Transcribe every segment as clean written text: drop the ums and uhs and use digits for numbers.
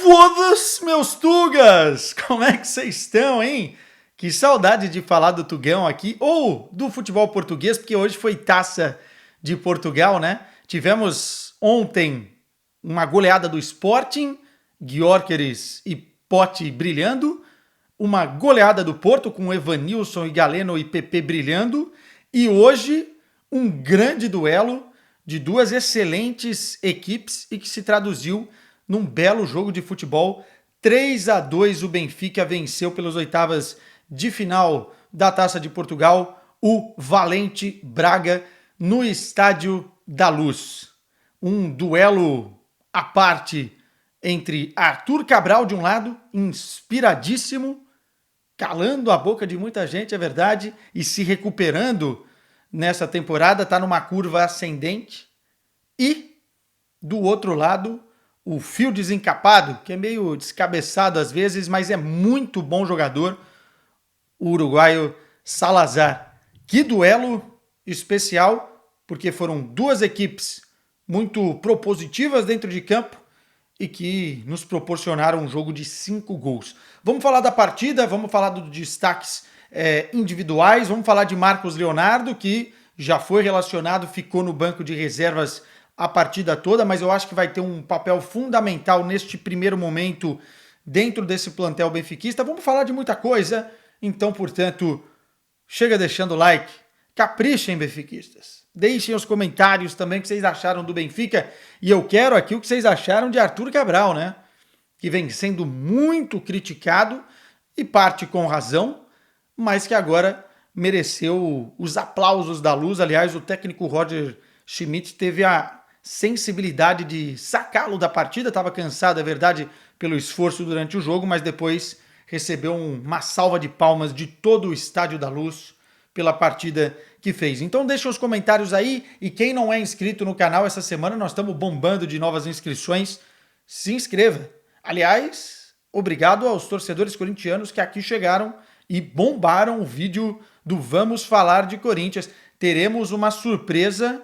Foda-se, meus Tugas! Como é que vocês estão, hein? Que saudade de falar do Tugão aqui, ou do futebol português, porque hoje foi Taça de Portugal, né? Tivemos ontem uma goleada do Sporting, Gyökeres e Pote brilhando, uma goleada do Porto com Evanilson e Galeno e PP brilhando, e hoje um grande duelo de duas excelentes equipes e que se traduziu num belo jogo de futebol. 3-2 o Benfica venceu pelas oitavas de final da Taça de Portugal o Valente Braga no Estádio da Luz. Um duelo à parte entre Arthur Cabral de um lado, inspiradíssimo, calando a boca de muita gente, é verdade, e se recuperando nessa temporada, está numa curva ascendente, e do outro lado, o fio desencapado, que é meio descabeçado às vezes, mas é muito bom jogador, o uruguaio Salazar. Que duelo especial, porque foram duas equipes muito propositivas dentro de campo e que nos proporcionaram um jogo de 5 gols. Vamos falar da partida, vamos falar dos destaques individuais, vamos falar de Marcos Leonardo, que já foi relacionado, ficou no banco de reservas a partida toda, mas eu acho que vai ter um papel fundamental neste primeiro momento dentro desse plantel benfiquista. Vamos falar de muita coisa, então, portanto, chega deixando o like, caprichem, benfiquistas. Deixem os comentários também o que vocês acharam do Benfica, e eu quero aqui o que vocês acharam de Arthur Cabral, né? Que vem sendo muito criticado, e parte com razão, mas que agora mereceu os aplausos da Luz. Aliás, o técnico Roger Schmidt teve a sensibilidade de sacá-lo da partida, estava cansado, é verdade, pelo esforço durante o jogo, mas depois recebeu uma salva de palmas de todo o Estádio da Luz pela partida que fez. Então deixa os comentários aí, e quem não é inscrito no canal essa semana, nós estamos bombando de novas inscrições, se inscreva. Aliás, obrigado aos torcedores corintianos que aqui chegaram e bombaram o vídeo do Vamos Falar de Corinthians. Teremos uma surpresa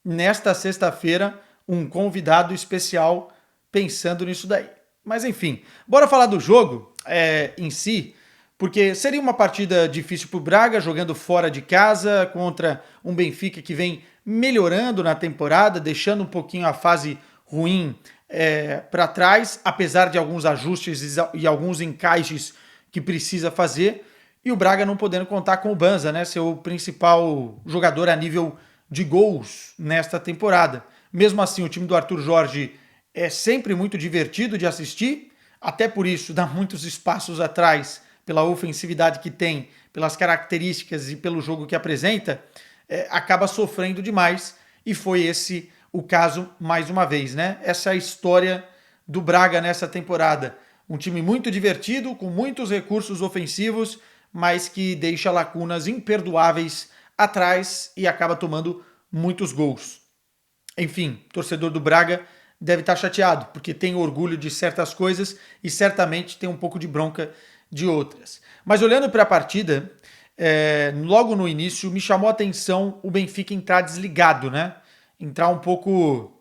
nesta sexta-feira, um convidado especial pensando nisso daí. Mas enfim, bora falar do jogo em si, porque seria uma partida difícil para o Braga, jogando fora de casa, contra um Benfica que vem melhorando na temporada, deixando um pouquinho a fase ruim para trás, apesar de alguns ajustes e alguns encaixes que precisa fazer, e o Braga não podendo contar com o Banza, né, seu principal jogador a nível de gols nesta temporada. Mesmo assim, o time do Arthur Jorge é sempre muito divertido de assistir, até por isso dá muitos espaços atrás, pela ofensividade que tem, pelas características e pelo jogo que apresenta, acaba sofrendo demais, e foi esse o caso mais uma vez, né? Essa é a história do Braga nessa temporada. Um time muito divertido, com muitos recursos ofensivos, mas que deixa lacunas imperdoáveis atrás e acaba tomando muitos gols. Enfim, torcedor do Braga deve estar chateado, porque tem orgulho de certas coisas e certamente tem um pouco de bronca de outras. Mas olhando para a partida, logo no início me chamou a atenção o Benfica entrar desligado, né? Entrar um pouco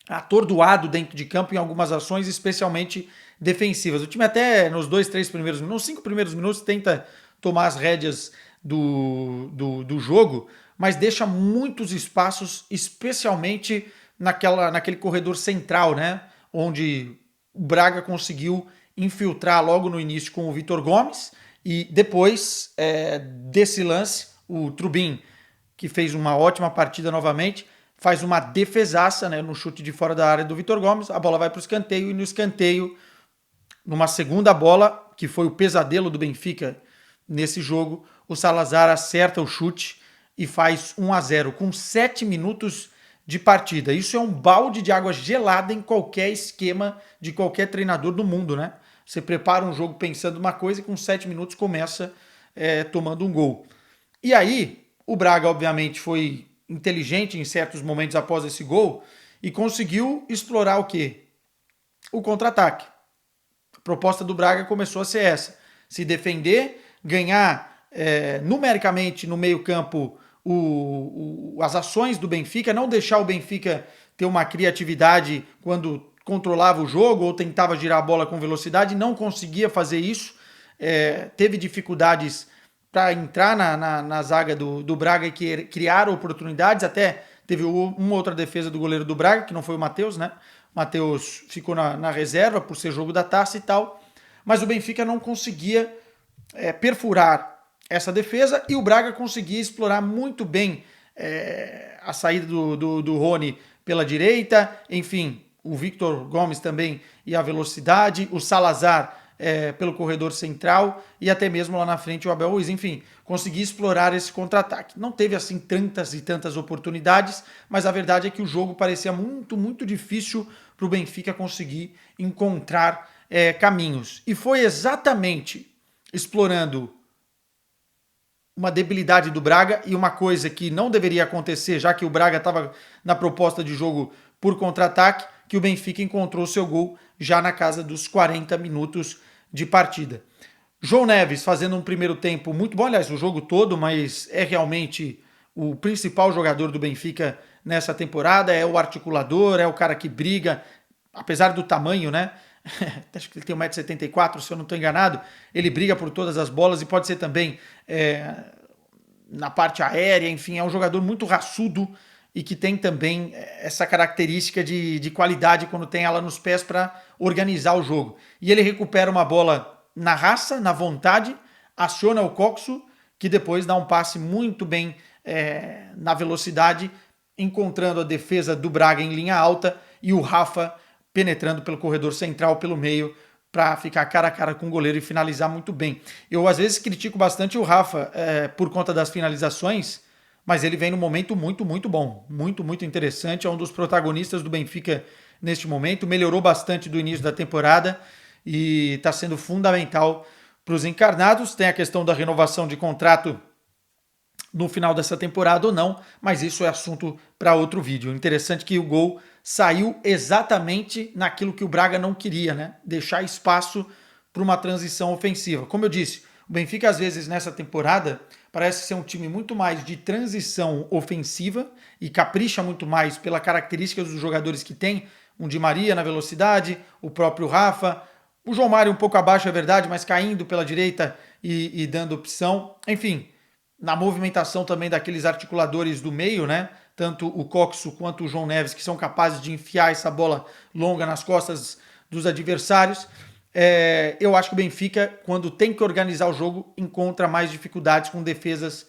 atordoado dentro de campo em algumas ações, especialmente defensivas. O time até nos 2-3 primeiros minutos, nos 5 primeiros minutos, tenta tomar as rédeas do jogo, mas deixa muitos espaços, especialmente naquele corredor central, né? Onde o Braga conseguiu infiltrar logo no início com o Vitor Gomes, e depois desse lance, o Trubin, que fez uma ótima partida novamente, faz uma defesaça, né, no chute de fora da área do Vitor Gomes, a bola vai para o escanteio, e no escanteio, numa segunda bola, que foi o pesadelo do Benfica nesse jogo, o Salazar acerta o chute e faz 1-0 com 7 minutos de partida. Isso é um balde de água gelada em qualquer esquema de qualquer treinador do mundo, né? Você prepara um jogo pensando uma coisa e com 7 minutos começa tomando um gol. E aí, o Braga, obviamente, foi inteligente em certos momentos após esse gol e conseguiu explorar o quê? O contra-ataque. A proposta do Braga começou a ser essa: se defender, ganhar numericamente no meio-campo as ações do Benfica, não deixar o Benfica ter uma criatividade quando controlava o jogo ou tentava girar a bola com velocidade, não conseguia fazer isso, teve dificuldades para entrar na zaga do Braga e criar oportunidades, até teve uma outra defesa do goleiro do Braga, que não foi o Matheus, né? O Matheus ficou na reserva por ser jogo da taça e tal, mas o Benfica não conseguia perfurar essa defesa e o Braga conseguia explorar muito bem a saída do Rony pela direita, enfim, o Victor Gomes também e a velocidade, o Salazar pelo corredor central e até mesmo lá na frente o Abel Ruiz, enfim, conseguia explorar esse contra-ataque. Não teve assim tantas e tantas oportunidades, mas a verdade é que o jogo parecia muito, muito difícil para o Benfica conseguir encontrar caminhos. E foi exatamente explorando uma debilidade do Braga e uma coisa que não deveria acontecer, já que o Braga estava na proposta de jogo por contra-ataque, que o Benfica encontrou seu gol já na casa dos 40 minutos de partida. João Neves fazendo um primeiro tempo muito bom, aliás, o jogo todo, mas é realmente o principal jogador do Benfica nessa temporada, é o articulador, é o cara que briga, apesar do tamanho, né? Acho que ele tem 1,74 m, se eu não estou enganado, ele briga por todas as bolas e pode ser também na parte aérea, enfim, é um jogador muito raçudo e que tem também essa característica de qualidade quando tem ela nos pés para organizar o jogo. E ele recupera uma bola na raça, na vontade, aciona o Coxo, que depois dá um passe muito bem na velocidade, encontrando a defesa do Braga em linha alta e o Rafa penetrando pelo corredor central, pelo meio, para ficar cara a cara com o goleiro e finalizar muito bem. Eu, às vezes, critico bastante o Rafa por conta das finalizações, mas ele vem num momento muito, muito bom. Muito, muito interessante. É um dos protagonistas do Benfica neste momento. Melhorou bastante do início da temporada e está sendo fundamental para os encarnados. Tem a questão da renovação de contrato no final dessa temporada ou não, mas isso é assunto para outro vídeo. Interessante que o gol saiu exatamente naquilo que o Braga não queria, né? Deixar espaço para uma transição ofensiva. Como eu disse, o Benfica às vezes nessa temporada parece ser um time muito mais de transição ofensiva e capricha muito mais pela característica dos jogadores que tem, um Di Maria na velocidade, o próprio Rafa, o João Mário um pouco abaixo, é verdade, mas caindo pela direita e dando opção. Enfim, na movimentação também daqueles articuladores do meio, né? Tanto o Coxo quanto o João Neves, que são capazes de enfiar essa bola longa nas costas dos adversários. Eu acho que o Benfica, quando tem que organizar o jogo, encontra mais dificuldades com defesas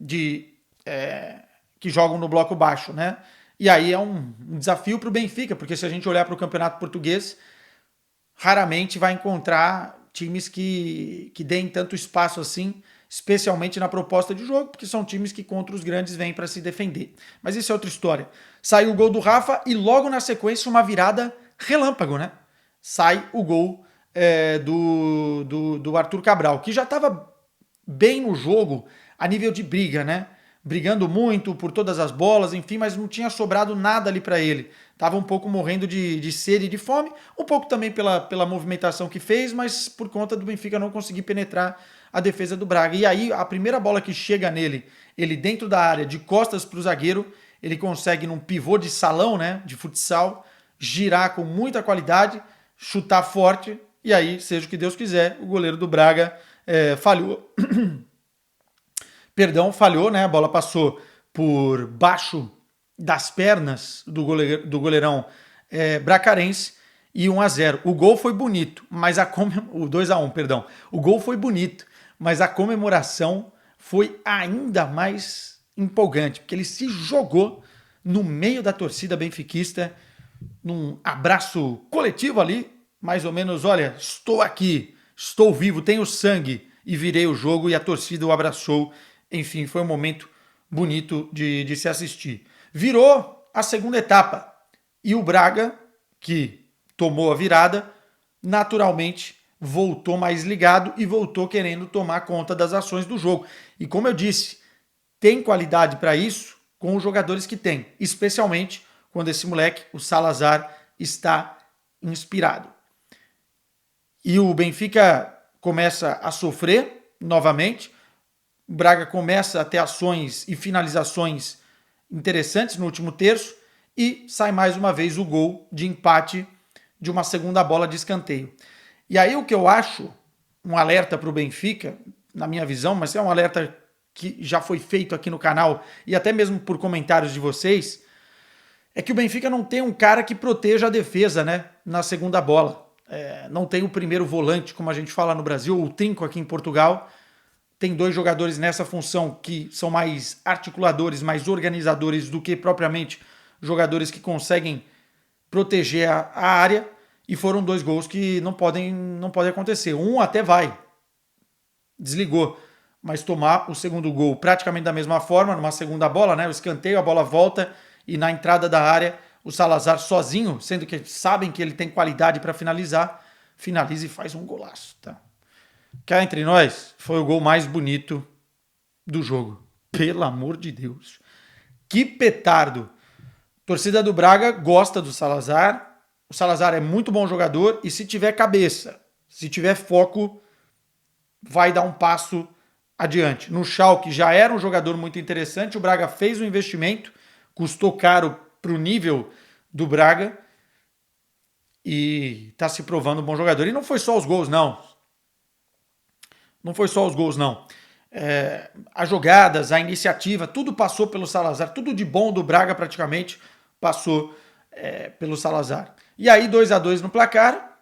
que jogam no bloco baixo, né? E aí é um desafio para o Benfica, porque se a gente olhar para o Campeonato Português, raramente vai encontrar times que deem tanto espaço assim, especialmente na proposta de jogo, porque são times que contra os grandes vêm para se defender. Mas isso é outra história. Saiu o gol do Rafa e logo na sequência uma virada relâmpago, né? Sai o gol do Arthur Cabral, que já estava bem no jogo a nível de briga, né? Brigando muito por todas as bolas, enfim, mas não tinha sobrado nada ali para ele. Tava um pouco morrendo de sede e de fome, um pouco também pela movimentação que fez, mas por conta do Benfica não conseguir penetrar a defesa do Braga. E aí, a primeira bola que chega nele, ele dentro da área, de costas para o zagueiro, ele consegue num pivô de salão, né, de futsal, girar com muita qualidade, chutar forte, e aí, seja o que Deus quiser, o goleiro do Braga falhou. Falhou, né? A bola passou por baixo das pernas do goleirão bracarense e 1-0. O gol foi bonito, mas o 2-1, perdão. O gol foi bonito, mas a comemoração foi ainda mais empolgante, porque ele se jogou no meio da torcida benfiquista, num abraço coletivo ali, mais ou menos, olha, estou aqui, estou vivo, tenho sangue, e virei o jogo e a torcida o abraçou. Enfim, foi um momento bonito de se assistir. Virou a segunda etapa e o Braga, que tomou a virada, naturalmente voltou mais ligado e voltou querendo tomar conta das ações do jogo. E como eu disse, tem qualidade para isso com os jogadores que tem, especialmente quando esse moleque, o Salazar, está inspirado. E o Benfica começa a sofrer novamente. O Braga começa a ter ações e finalizações interessantes no último terço e sai mais uma vez o gol de empate de uma segunda bola de escanteio. E aí o que eu acho, um alerta para o Benfica, na minha visão, mas é um alerta que já foi feito aqui no canal e até mesmo por comentários de vocês, é que o Benfica não tem um cara que proteja a defesa, né, na segunda bola. Não tem o primeiro volante, como a gente fala no Brasil, ou o trinco aqui em Portugal. Tem dois jogadores nessa função que são mais articuladores, mais organizadores do que propriamente jogadores que conseguem proteger a área. E foram dois gols que não podem acontecer. Um até vai, desligou, mas tomar o segundo gol praticamente da mesma forma, numa segunda bola, né? O escanteio, a bola volta e na entrada da área o Salazar sozinho, sendo que sabem que ele tem qualidade para finalizar, finaliza e faz um golaço, tá? Cá entre nós, foi o gol mais bonito do jogo. Pelo amor de Deus. Que petardo. A torcida do Braga gosta do Salazar. O Salazar é muito bom jogador e se tiver cabeça, se tiver foco, vai dar um passo adiante. No Schalke já era um jogador muito interessante, o Braga fez um investimento, custou caro para o nível do Braga e está se provando um bom jogador. E não foi só os gols, não. Não foi só os gols, não. As jogadas, a iniciativa, tudo passou pelo Salazar. Tudo de bom do Braga praticamente passou pelo Salazar. E aí 2-2 no placar.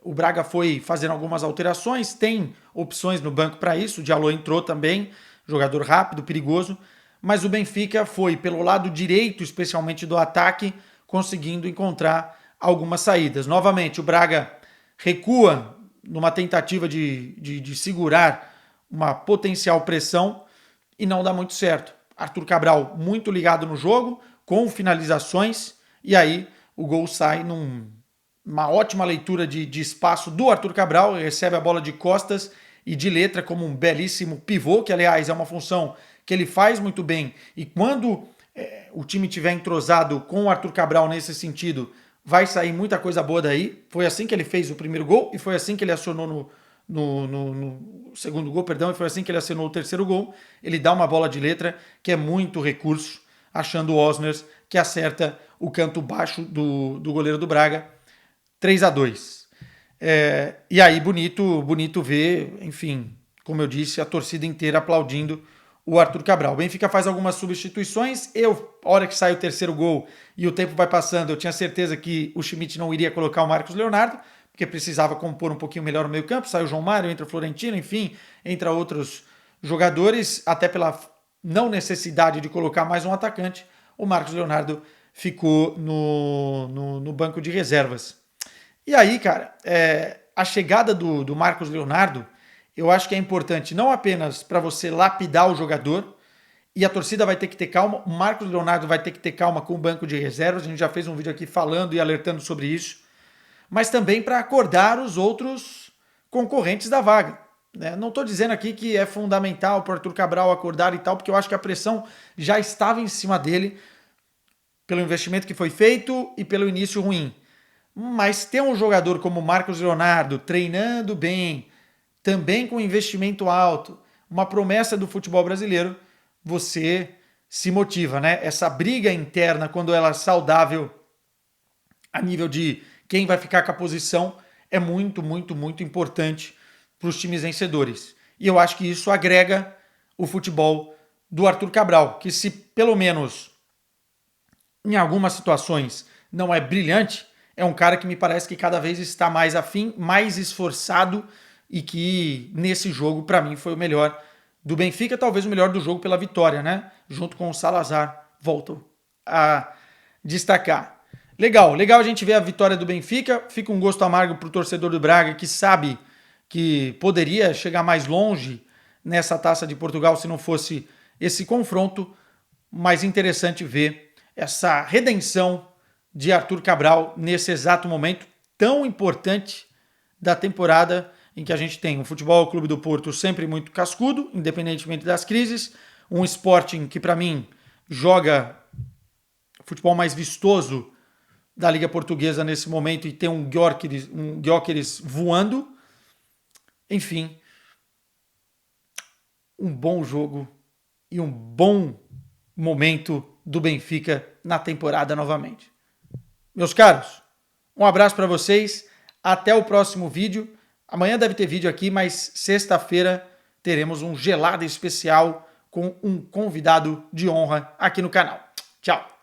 O Braga foi fazendo algumas alterações. Tem opções no banco para isso. O Diallo entrou também. Jogador rápido, perigoso. Mas o Benfica foi pelo lado direito, especialmente do ataque, conseguindo encontrar algumas saídas. Novamente, o Braga recua numa tentativa de segurar uma potencial pressão e não dá muito certo. Arthur Cabral muito ligado no jogo, com finalizações, e aí o gol sai numa ótima leitura de espaço do Arthur Cabral, ele recebe a bola de costas e de letra como um belíssimo pivô, que aliás é uma função que ele faz muito bem, e quando o time tiver entrosado com o Arthur Cabral nesse sentido, vai sair muita coisa boa daí. Foi assim que ele fez o primeiro gol e foi assim que ele acionou no segundo gol, perdão, e foi assim que ele acionou o terceiro gol. Ele dá uma bola de letra que é muito recurso, achando o Osners, que acerta o canto baixo do goleiro do Braga. 3-2. E aí, bonito ver, enfim, como eu disse, a torcida inteira aplaudindo o Arthur Cabral. O Benfica faz algumas substituições. A hora que sai o terceiro gol e o tempo vai passando, eu tinha certeza que o Schmidt não iria colocar o Marcos Leonardo, porque precisava compor um pouquinho melhor o meio campo. Sai o João Mário, entra o Florentino, enfim, entra outros jogadores, até pela não necessidade de colocar mais um atacante. O Marcos Leonardo ficou no banco de reservas. E aí, cara, a chegada do Marcos Leonardo, eu acho que é importante não apenas para você lapidar o jogador, e a torcida vai ter que ter calma, o Marcos Leonardo vai ter que ter calma com o banco de reservas, a gente já fez um vídeo aqui falando e alertando sobre isso, mas também para acordar os outros concorrentes da vaga. Né? Não estou dizendo aqui que é fundamental para o Arthur Cabral acordar e tal, porque eu acho que a pressão já estava em cima dele pelo investimento que foi feito e pelo início ruim. Mas ter um jogador como o Marcos Leonardo treinando bem, também com investimento alto, uma promessa do futebol brasileiro, você se motiva, né? Essa briga interna, quando ela é saudável, a nível de quem vai ficar com a posição, é muito, muito, muito importante para os times vencedores. E eu acho que isso agrega o futebol do Arthur Cabral, que se pelo menos em algumas situações não é brilhante, é um cara que me parece que cada vez está mais afim, mais esforçado, e que nesse jogo, para mim, foi o melhor do Benfica, talvez o melhor do jogo pela vitória, né? Junto com o Salazar, volto a destacar. Legal a gente ver a vitória do Benfica, fica um gosto amargo para o torcedor do Braga, que sabe que poderia chegar mais longe nessa Taça de Portugal se não fosse esse confronto, mas interessante ver essa redenção de Arthur Cabral nesse exato momento tão importante da temporada, em que a gente tem o Futebol Clube do Porto sempre muito cascudo, independentemente das crises, um Sporting que para mim joga futebol mais vistoso da Liga Portuguesa nesse momento e tem um Gyökeres voando. Enfim, um bom jogo e um bom momento do Benfica na temporada novamente. Meus caros, Um abraço para vocês, até o próximo vídeo. Amanhã deve ter vídeo aqui, mas sexta-feira teremos um gelado especial com um convidado de honra aqui no canal. Tchau!